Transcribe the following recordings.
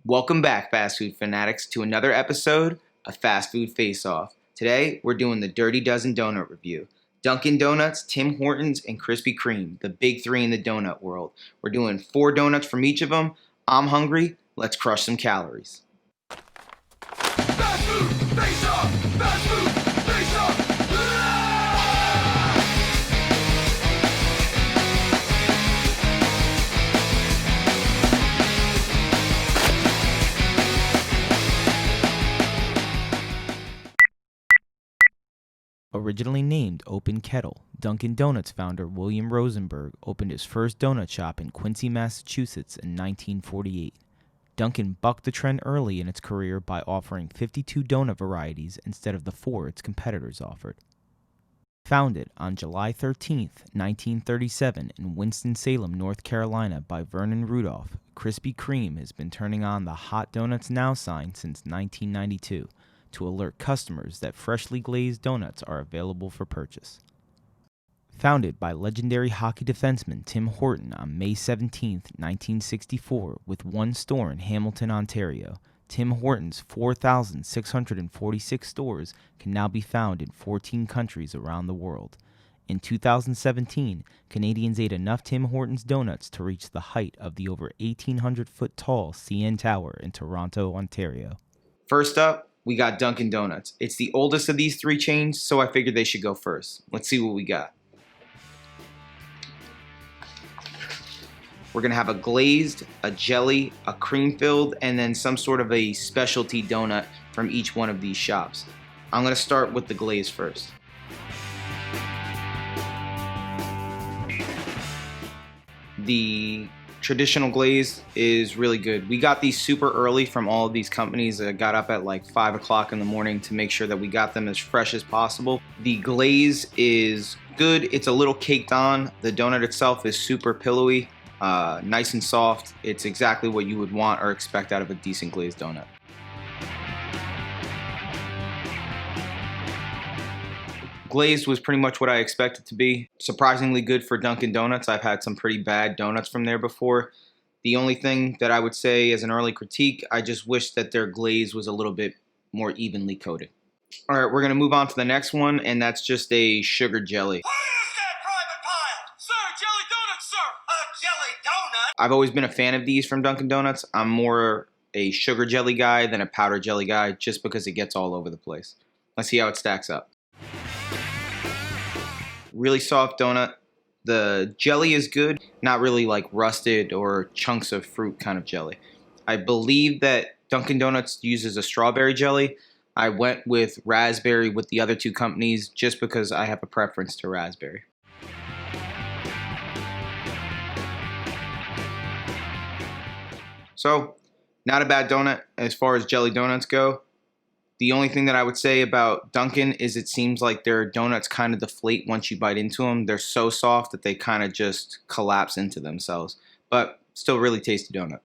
Welcome back, fast food fanatics, to another episode of Fast Food Face Off. Today, we're doing the Dirty Dozen Donut review. Dunkin Donuts, Tim Hortons, and Krispy Kreme, the big three in the donut world. We're doing 4 donuts from each of them. I'm hungry. Let's crush some calories. Fast food face off! Fast food face off! Originally named Open Kettle, Dunkin' Donuts founder William Rosenberg opened his first donut shop in Quincy, Massachusetts in 1948. Dunkin' bucked the trend early in its career by offering 52 donut varieties instead of the 4 its competitors offered. Founded on July 13, 1937 in Winston-Salem, North Carolina by Vernon Rudolph, Krispy Kreme has been turning on the Hot Donuts Now sign since 1992. To alert customers that freshly glazed donuts are available for purchase. Founded by legendary hockey defenseman Tim Horton on May 17, 1964, with one store in Hamilton, Ontario, Tim Hortons' 4,646 stores can now be found in 14 countries around the world. In 2017, Canadians ate enough Tim Hortons donuts to reach the height of the over 1,800-foot tall CN Tower in Toronto, Ontario. First up, we got Dunkin' Donuts. It's the oldest of these 3 chains, so I figured they should go first. Let's see what we got. We're going to have a glazed, a jelly, a cream-filled, and then some sort of a specialty donut from each one of these shops. I'm going to start with the glaze first. The traditional glaze is really good. We got these super early from all of these companies. I got up at like 5 o'clock in the morning to make sure that we got them as fresh as possible. The glaze is good. It's a little caked on. The donut itself is super pillowy, nice and soft. It's exactly what you would want or expect out of a decent glazed donut. Glazed was pretty much what I expected to be. Surprisingly good for Dunkin' Donuts. I've had some pretty bad donuts from there before. The only thing that I would say as an early critique, I just wish that their glaze was a little bit more evenly coated. All right, we're gonna move on to the next one, and that's just a sugar jelly. What is that private pile? Sir, jelly donuts, sir! A jelly donut? I've always been a fan of these from Dunkin' Donuts. I'm more a sugar jelly guy than a powder jelly guy, just because it gets all over the place. Let's see how it stacks up. Really soft donut. The jelly is good, not really like rusted or chunks of fruit kind of jelly. I believe that Dunkin' Donuts uses a strawberry jelly. I went with raspberry with the other 2 companies just because I have a preference to raspberry. So, not a bad donut as far as jelly donuts go. The only thing that I would say about Dunkin' is it seems like their donuts kind of deflate once you bite into them. They're so soft that they kind of just collapse into themselves. But still really tasty donut.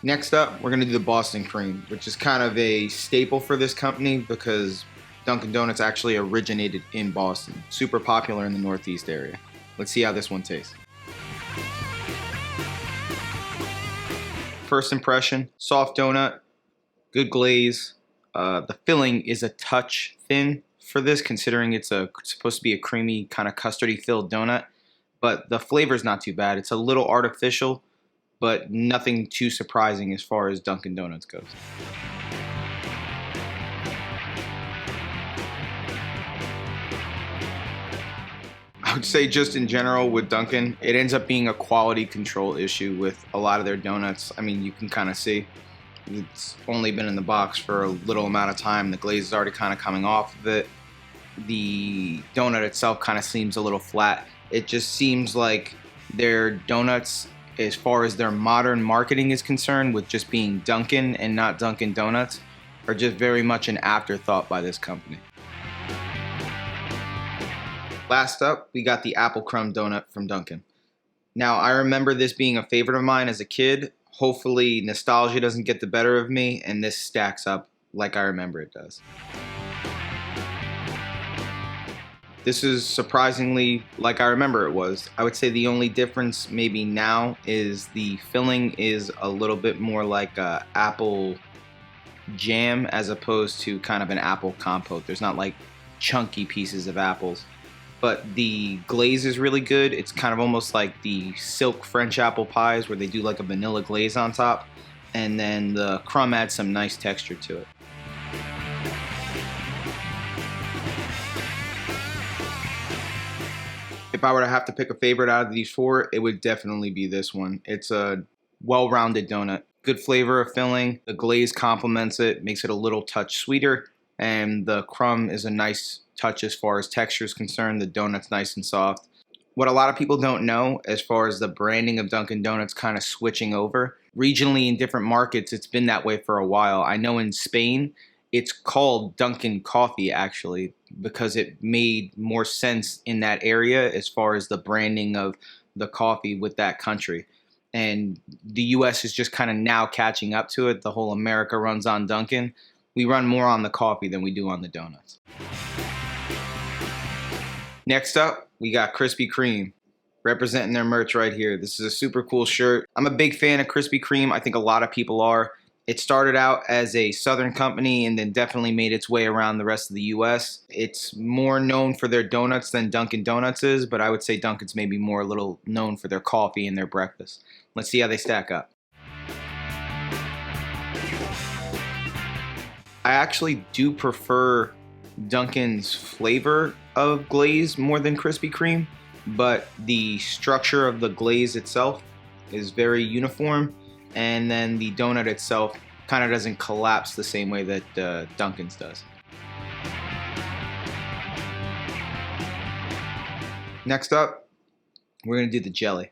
Next up, we're going to do the Boston Cream, which is kind of a staple for this company because Dunkin' Donuts actually originated in Boston. Super popular in the Northeast area. Let's see how this one tastes. First impression, soft donut. Good glaze. The filling is a touch thin for this, considering it's supposed to be a creamy, kind of custardy filled donut. But the flavor is not too bad. It's a little artificial, but nothing too surprising as far as Dunkin' Donuts goes. I would say just in general with Dunkin', it ends up being a quality control issue with a lot of their donuts. I mean, you can kind of see. It's only been in the box for a little amount of time. The glaze is already kind of coming off of it. The donut itself kind of seems a little flat. It just seems like their donuts, as far as their modern marketing is concerned, with just being Dunkin' and not Dunkin' Donuts, are just very much an afterthought by this company. Last up, we got the apple crumb donut from Dunkin'. Now, I remember this being a favorite of mine as a kid. Hopefully nostalgia doesn't get the better of me and this stacks up like I remember it does. This is surprisingly like I remember it was. I would say the only difference maybe now is the filling is a little bit more like a apple jam as opposed to kind of an apple compote. There's not like chunky pieces of apples. But the glaze is really good. It's kind of almost like the silk French apple pies where they do like a vanilla glaze on top. And then the crumb adds some nice texture to it. If I were to have to pick a favorite out of these four, it would definitely be this one. It's a well-rounded donut. Good flavor of filling. The glaze complements it, makes it a little touch sweeter. And the crumb is a nice touch as far as texture is concerned. The donut's nice and soft. What a lot of people don't know as far as the branding of Dunkin' Donuts kind of switching over, regionally in different markets, it's been that way for a while. I know in Spain, it's called Dunkin' Coffee actually because it made more sense in that area as far as the branding of the coffee with that country. And the US is just kind of now catching up to it. The whole America runs on Dunkin'. We run more on the coffee than we do on the donuts. Next up, we got Krispy Kreme, representing their merch right here. This is a super cool shirt. I'm a big fan of Krispy Kreme. I think a lot of people are. It started out as a Southern company and then definitely made its way around the rest of the US. It's more known for their donuts than Dunkin' Donuts is, but I would say Dunkin's maybe more a little known for their coffee and their breakfast. Let's see how they stack up. I actually do prefer Dunkin's flavor of glaze more than Krispy Kreme, but the structure of the glaze itself is very uniform, and then the donut itself kind of doesn't collapse the same way that Dunkin's does. Next up, we're going to do the jelly.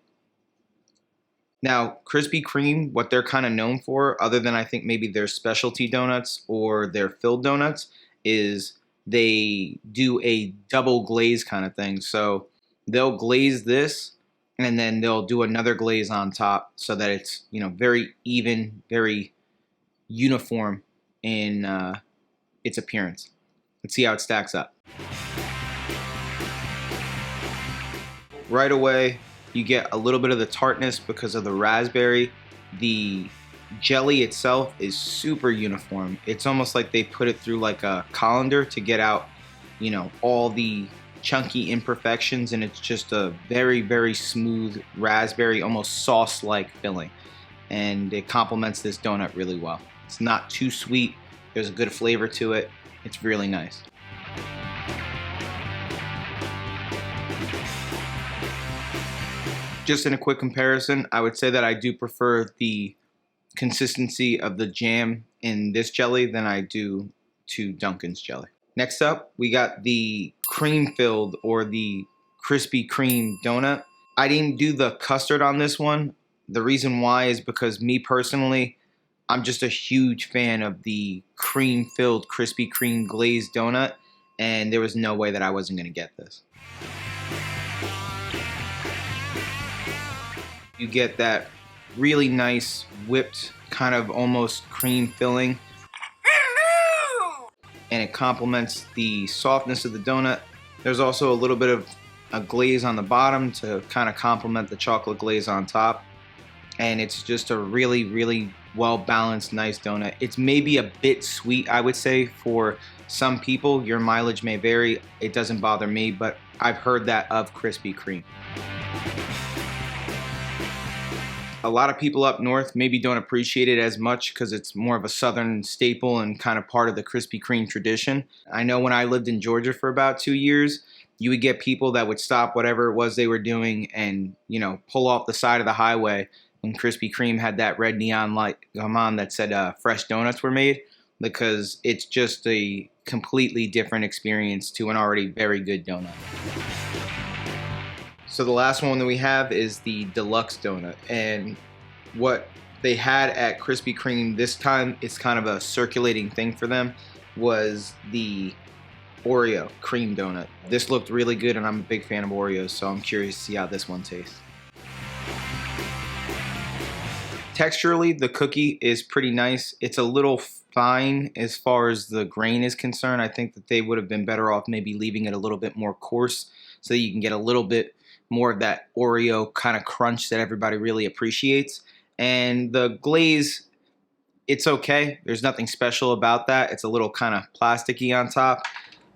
Now, Krispy Kreme, what they're kind of known for, other than I think maybe their specialty donuts or their filled donuts, is they do a double glaze kind of thing. So they'll glaze this and then they'll do another glaze on top so that it's, you know, very even, very uniform in its appearance. Let's see how it stacks up. Right away, you get a little bit of the tartness because of the raspberry. The jelly itself is super uniform. It's almost like they put it through like a colander to get out, you know, all the chunky imperfections, and it's just a very, very smooth raspberry, almost sauce-like filling. And it complements this donut really well. It's not too sweet. There's a good flavor to it. It's really nice. Just in a quick comparison, I would say that I do prefer the consistency of the jam in this jelly than I do to Dunkin's jelly. Next up, we got the cream-filled or the Krispy Kreme donut. I didn't do the custard on this one. The reason why is because me personally, I'm just a huge fan of the cream-filled Krispy Kreme glazed donut, and there was no way that I wasn't going to get this. You get that really nice whipped kind of almost cream filling, and it complements the softness of the donut. There's also a little bit of a glaze on the bottom to kind of complement the chocolate glaze on top, and it's just a really, really well balanced, nice donut. It's maybe a bit sweet, I would say, for some people. Your mileage may vary. It doesn't bother me, but I've heard that of Krispy Kreme. A lot of people up north maybe don't appreciate it as much because it's more of a southern staple and kind of part of the Krispy Kreme tradition. I know when I lived in Georgia for about 2 years, you would get people that would stop whatever it was they were doing and, you know, pull off the side of the highway when Krispy Kreme had that red neon light come on that said fresh donuts were made, because it's just a completely different experience to an already very good donut. So the last one that we have is the deluxe donut, and what they had at Krispy Kreme this time, it's kind of a circulating thing for them, was the Oreo cream donut. This looked really good, and I'm a big fan of Oreos, so I'm curious to see how this one tastes. Texturally, the cookie is pretty nice. It's a little fine as far as the grain is concerned. I think that they would have been better off maybe leaving it a little bit more coarse so that you can get a little bit more of that Oreo kind of crunch that everybody really appreciates. And the glaze, it's okay. There's nothing special about that. It's a little kind of plasticky on top.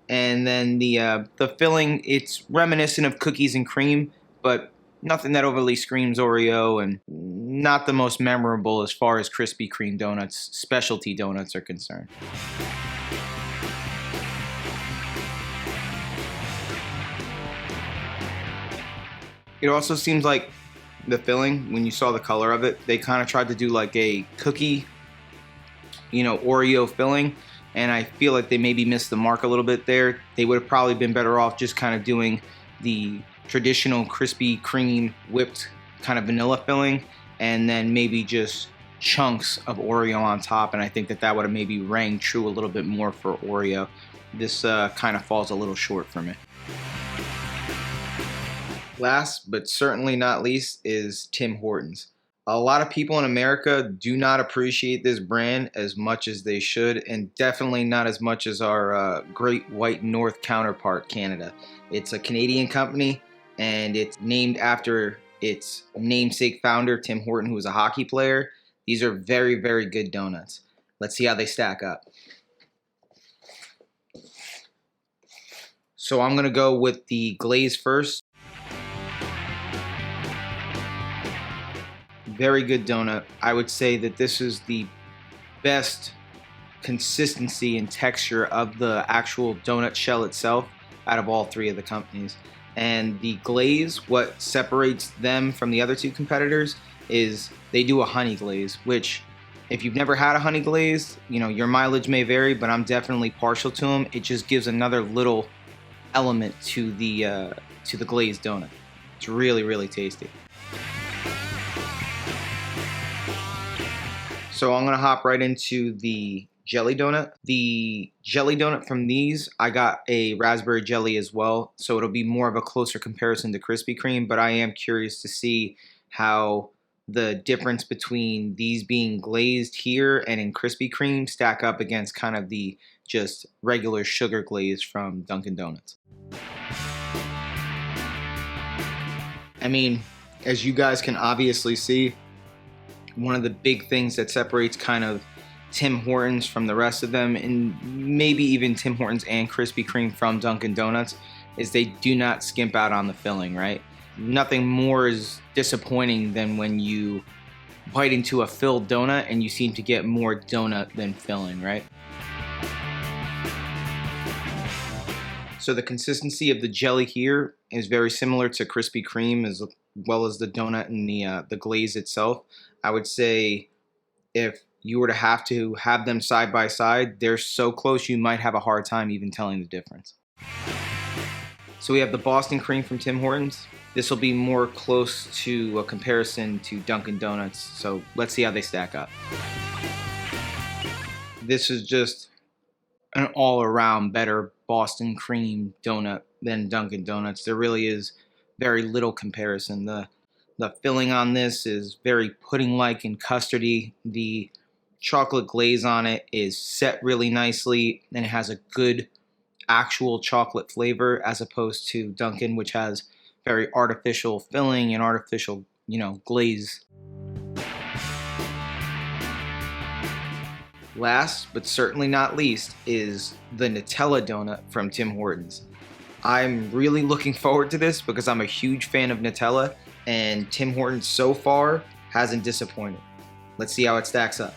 And then the filling, it's reminiscent of cookies and cream, but nothing that overly screams Oreo, and not the most memorable as far as Krispy Kreme donuts, specialty donuts are concerned. It also seems like the filling, when you saw the color of it, they kind of tried to do like a cookie, Oreo filling, and I feel like they maybe missed the mark a little bit there. They would have probably been better off just kind of doing the traditional Krispy Kreme whipped kind of vanilla filling, and then maybe just chunks of Oreo on top, and I think that would have maybe rang true a little bit more for Oreo. This kind of falls a little short for me. Last but certainly not least is Tim Hortons. A lot of people in America do not appreciate this brand as much as they should, and definitely not as much as our great white north counterpart, Canada. It's a Canadian company, and it's named after its namesake founder, Tim Horton, who was a hockey player. These are very, very good donuts. Let's see how they stack up. So I'm going to go with the glaze first. Very good donut. I would say that this is the best consistency and texture of the actual donut shell itself out of all three of the companies. And the glaze, what separates them from the other two competitors is they do a honey glaze, which if you've never had a honey glaze, your mileage may vary, but I'm definitely partial to them. It just gives another little element to the glazed donut. It's really, really tasty. So I'm going to hop right into the jelly donut. The jelly donut from these, I got a raspberry jelly as well, so it'll be more of a closer comparison to Krispy Kreme, but I am curious to see how the difference between these being glazed here and in Krispy Kreme stack up against kind of the just regular sugar glaze from Dunkin Donuts. I mean, as you guys can obviously see, one of the big things that separates kind of Tim Hortons from the rest of them, and maybe even Tim Hortons and Krispy Kreme from Dunkin Donuts, is they do not skimp out on the filling, right? Nothing more is disappointing than when you bite into a filled donut and you seem to get more donut than filling, right? So the consistency of the jelly here is very similar to Krispy Kreme, as well as the donut and the glaze itself. I would say if you were to have them side by side, they're so close you might have a hard time even telling the difference. So we have the Boston cream from Tim Hortons. This will be more close to a comparison to Dunkin Donuts, so let's see how they stack up. This is just an all-around better Boston cream donut than Dunkin Donuts. There really is very little comparison. The filling on this is very pudding-like and custardy. The chocolate glaze on it is set really nicely, and it has a good actual chocolate flavor as opposed to Dunkin', which has very artificial filling and artificial, glaze. Last, but certainly not least, is the Nutella donut from Tim Hortons. I'm really looking forward to this because I'm a huge fan of Nutella, and Tim Hortons so far hasn't disappointed. Let's see how it stacks up.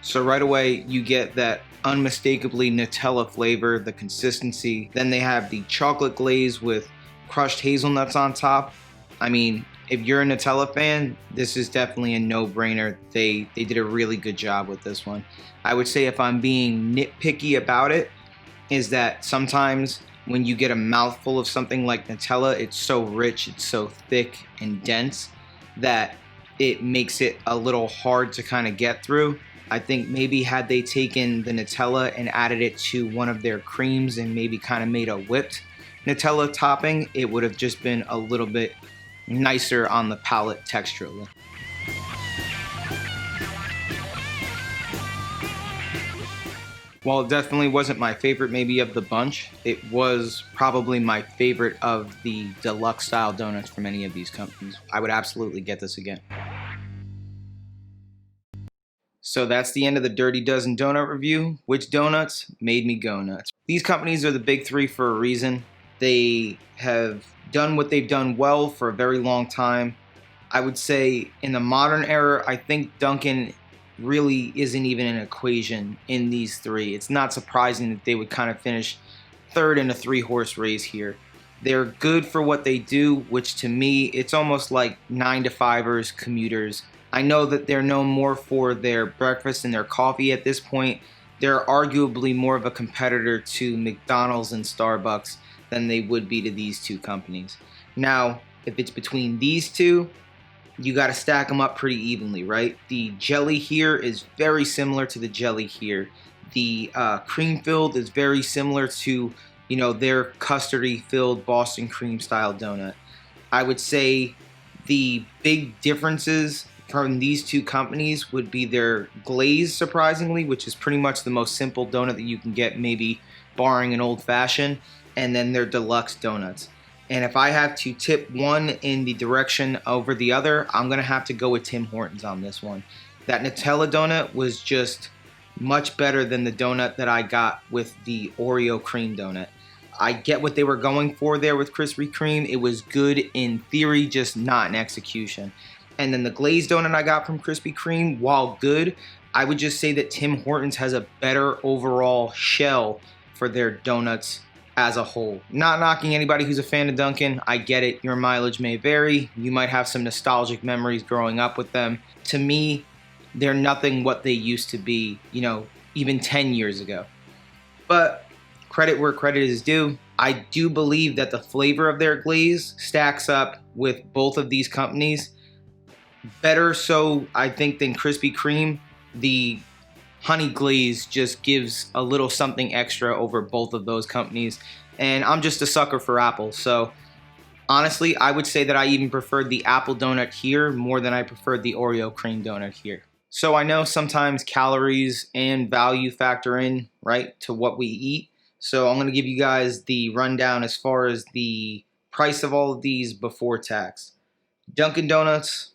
So right away, you get that unmistakably Nutella flavor, the consistency. Then they have the chocolate glaze with crushed hazelnuts on top. I mean, if you're a Nutella fan, this is definitely a no-brainer. They did a really good job with this one. I would say if I'm being nitpicky about it, is that sometimes when you get a mouthful of something like Nutella, it's so rich, it's so thick and dense that it makes it a little hard to kind of get through. I think maybe had they taken the Nutella and added it to one of their creams and maybe kind of made a whipped Nutella topping, it would have just been a little bit nicer on the palate texturally. While it definitely wasn't my favorite maybe of the bunch, it was probably my favorite of the deluxe style donuts from any of these companies. I would absolutely get this again. So that's the end of the Dirty Dozen donut review. Which donuts made me go nuts? These companies are the big three for a reason. They have done what they've done well for a very long time. I would say in the modern era, I think Dunkin' really isn't even an equation in these three. It's not surprising that they would kind of finish third in a 3-horse race here. They're good for what they do, which to me, it's almost like 9-to-5ers, commuters. I know that they're known more for their breakfast and their coffee at this point. They're arguably more of a competitor to McDonald's and Starbucks than they would be to these two companies. Now, if it's between these two, you got to stack them up pretty evenly, right? The jelly here is very similar to the jelly here. The cream filled is very similar to, their custardy filled Boston cream style donut. I would say the big differences from these two companies would be their glaze, surprisingly, which is pretty much the most simple donut that you can get, maybe barring an old fashioned, and then their deluxe donuts. And if I have to tip one in the direction over the other, I'm going to have to go with Tim Hortons on this one. That Nutella donut was just much better than the donut that I got with the Oreo cream donut. I get what they were going for there with Krispy Kreme. It was good in theory, just not in execution. And then the glazed donut I got from Krispy Kreme, while good, I would just say that Tim Hortons has a better overall shell for their donuts as a whole. Not knocking anybody who's a fan of Dunkin', I get it, your mileage may vary, you might have some nostalgic memories growing up with them. To me, they're nothing what they used to be, even 10 years ago. But credit where credit is due. I do believe that the flavor of their glaze stacks up with both of these companies. Better so, I think, than Krispy Kreme. The honey glaze just gives a little something extra over both of those companies, and I'm just a sucker for apple, so honestly I would say that I even preferred the apple donut here more than I preferred the Oreo cream donut here. So I know sometimes calories and value factor in, right, to what we eat, so I'm going to give you guys the rundown as far as the price of all of these before tax. Dunkin' Donuts,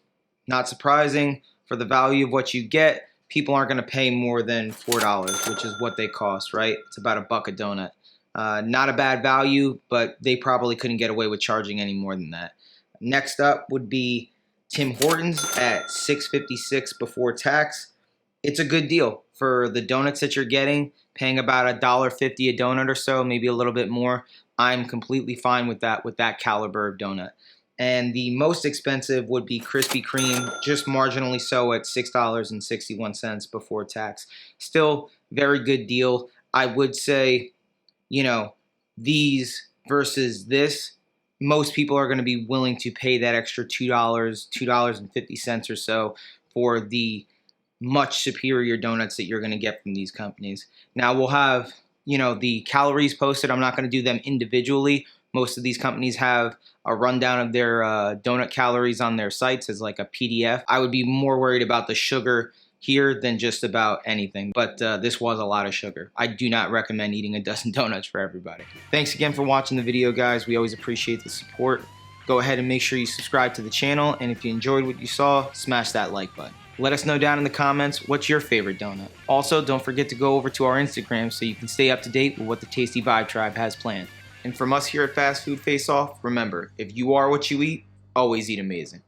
not surprising, for the value of what you get, people aren't going to pay more than $4, which is what they cost, right? It's about $1 a donut. Not a bad value, but they probably couldn't get away with charging any more than that. Next up would be Tim Hortons at $6.56 before tax. It's a good deal for the donuts that you're getting, paying about $1.50 a donut or so, maybe a little bit more. I'm completely fine with that caliber of donut. And the most expensive would be Krispy Kreme, just marginally so at $6.61 before tax. Still, very good deal. I would say, these versus this, most people are going to be willing to pay that extra $2, $2.50 or so for the much superior donuts that you're going to get from these companies. Now, we'll have, the calories posted. I'm not going to do them individually. Most of these companies have a rundown of their donut calories on their sites as like a PDF. I would be more worried about the sugar here than just about anything, but this was a lot of sugar. I do not recommend eating a dozen donuts for everybody. Thanks again for watching the video, guys. We always appreciate the support. Go ahead and make sure you subscribe to the channel, and if you enjoyed what you saw, smash that like button. Let us know down in the comments what's your favorite donut. Also, don't forget to go over to our Instagram so you can stay up to date with what the Tasty Vibe Tribe has planned. And from us here at Fast Food Face Off, remember, if you are what you eat, always eat amazing.